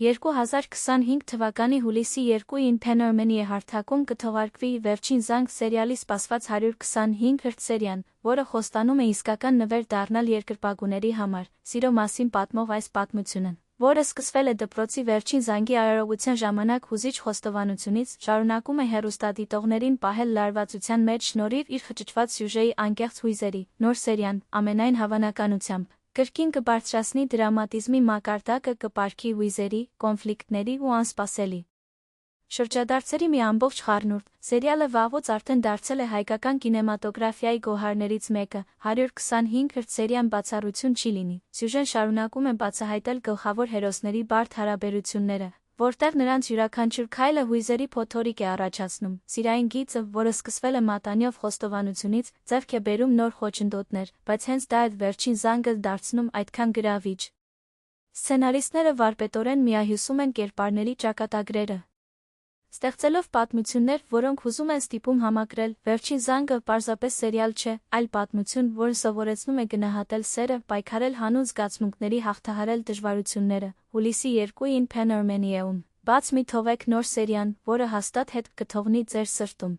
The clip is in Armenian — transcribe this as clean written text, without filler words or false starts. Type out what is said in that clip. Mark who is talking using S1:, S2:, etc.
S1: 2025 թվականի հուլիսի 2-ին Pan Armenia հարթակում կթողարկվի «Վերջին զանգ» սերիալի սպասված 125-րդ սերիան, որը խոստանում է իսկական նվեր դառնալ երկրպագուների համար, սիրո մասին պատմող այս պատմությունն, որը սկսվել է դպրոցի վերջին զանգի արարողության ժամանակ հուզիչ խոստովանությունից, շարունակում է հեռուստադիտողներին պահել լարվածության մեջ շնորհիվ իր խճճված սյուժեի անկեղծ հույզերի։ Նոր սերիան, ամենայն հավանականությամբ, կրկին կբարձրացնի դրամատիզմի մակարդակը, կպարքի հույզերի, կոնֆլիկտների ու անսպասելի շրջադարձերի մի ամբողջ խառնուրդ։ Սերիալը վաղուց արդեն դարձել է հայկական կինեմատոգրաֆիայի գոհարներից մեկը, 125-րդ սերիան բացառություն չի լինի։ Սյուժեն շարունակում է բացահայտել գլխավոր հերոսների բարդ հարաբերությունները, որտեղ նրանց յուրաքանչյուր քայլը հույզերի փոթորիկ է առաջացնում։ Սիրային գիծը, որը սկսվել է մատանյով խոստովանությունից, ձեռք է բերում նոր խոչընդոտներ, բայց հենց դա է վերջին զանգը դարձնում այդքան գրավիչ։ Սցենարիստները վարպետորեն միահյուսում են կերպարների ճակատագրերը, ստեղծելով պատմություններ, որոնք ուզում են ստիպում համակրել։ Վերջին զանգը պարզապես սերիալ չէ, այլ պատմություն, որը սովորեցնում է գնահատել սերը, պայքարել հանուն զգացմունքների, հաղթահարել դժվարությունները։ Հուլիսի 2-ին Pan Armenia-ում բաց մի թողեք նոր սերիան, որը հաստատ հետ կթողնի ձեր սրտում։